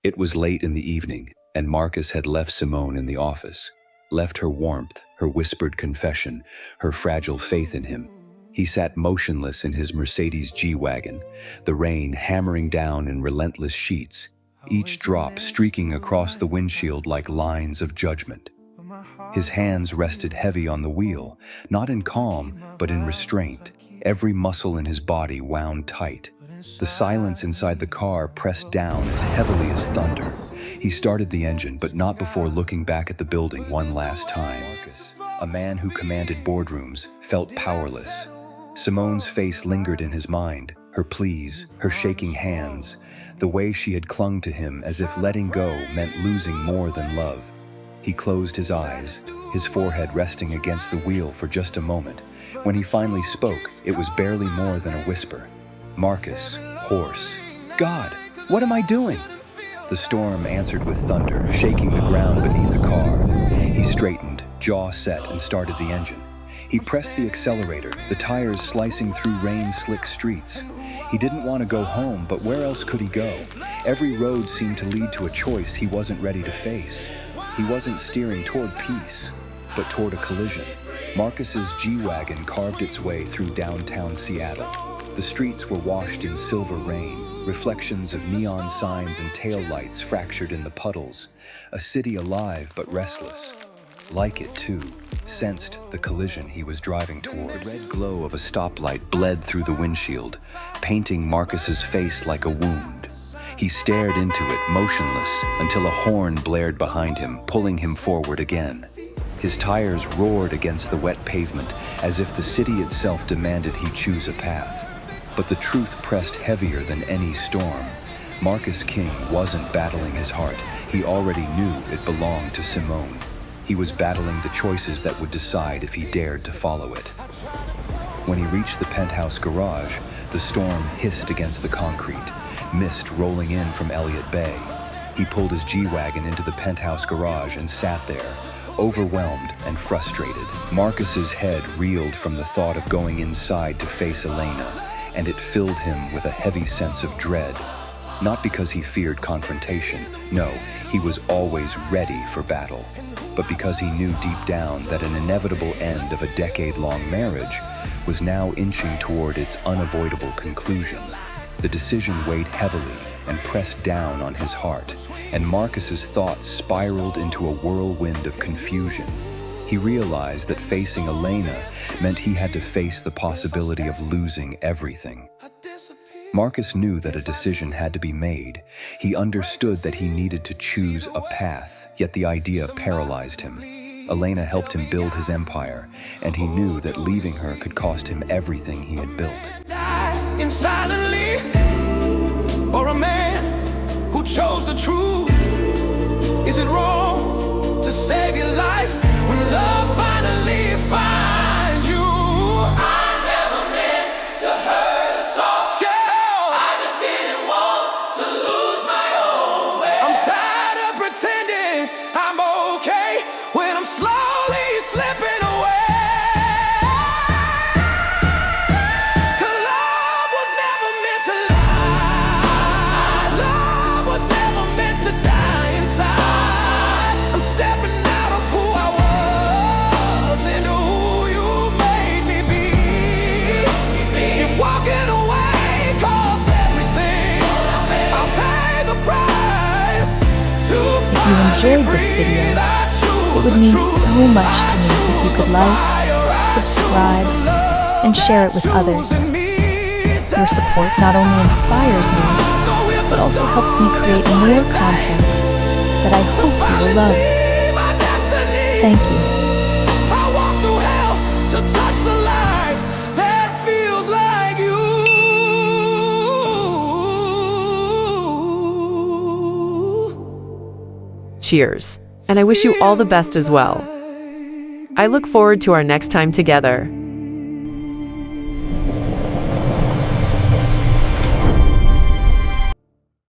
It was late in the evening, and Marcus had left Simone in the office, left her warmth, her whispered confession, her fragile faith in him. He sat motionless in his Mercedes G-Wagon, the rain hammering down in relentless sheets, each drop streaking across the windshield like lines of judgment. His hands rested heavy on the wheel, not in calm, but in restraint. Every muscle in his body wound tight. The silence inside the car pressed down as heavily as thunder. He started the engine, but not before looking back at the building one last time. Marcus, a man who commanded boardrooms, felt powerless. Simone's face lingered in his mind, her pleas, her shaking hands, the way she had clung to him as if letting go meant losing more than love. He closed his eyes, his forehead resting against the wheel for just a moment. When he finally spoke, it was barely more than a whisper. Marcus, hoarse. "God, what am I doing?" The storm answered with thunder, shaking the ground beneath the car. He straightened, jaw set, and started the engine. He pressed the accelerator, the tires slicing through rain-slick streets. He didn't want to go home, but where else could he go? Every road seemed to lead to a choice he wasn't ready to face. He wasn't steering toward peace, but toward a collision. Marcus's G-Wagon carved its way through downtown Seattle. The streets were washed in silver rain, reflections of neon signs and taillights fractured in the puddles. A city alive but restless. Like it, too, sensed the collision he was driving toward. The red glow of a stoplight bled through the windshield, painting Marcus's face like a wound. He stared into it, motionless, until a horn blared behind him, pulling him forward again. His tires roared against the wet pavement, as if the city itself demanded he choose a path. But the truth pressed heavier than any storm. Marcus King wasn't battling his heart. He already knew it belonged to Simone. He was battling the choices that would decide if he dared to follow it. When he reached the penthouse garage, the storm hissed against the concrete, mist rolling in from Elliott Bay. He pulled his G-Wagon into the penthouse garage and sat there, overwhelmed and frustrated. Marcus's head reeled from the thought of going inside to face Elena, and it filled him with a heavy sense of dread. Not because he feared confrontation, no, he was always ready for battle, but because he knew deep down that an inevitable end of a decade-long marriage was now inching toward its unavoidable conclusion. The decision weighed heavily and pressed down on his heart, and Marcus's thoughts spiraled into a whirlwind of confusion. He realized that facing Elena meant he had to face the possibility of losing everything. Marcus knew that a decision had to be made. He understood that he needed to choose a path, yet the idea paralyzed him. Elena helped him build his empire, and he knew that leaving her could cost him everything he had built. Silently, or a man who chose the truth. Is it wrong to save your life when love finally finds you? I never meant to hurt a soft shell. I just didn't want to lose my own way. I'm tired of pretending I'm okay when I'm slowly slipping away. If you enjoyed this video, it would mean so much to me if you could like, subscribe, and share it with others. Your support not only inspires me, but also helps me create more content that I hope you will love. Thank you. Cheers, and I wish you all the best as well. I look forward to our next time together.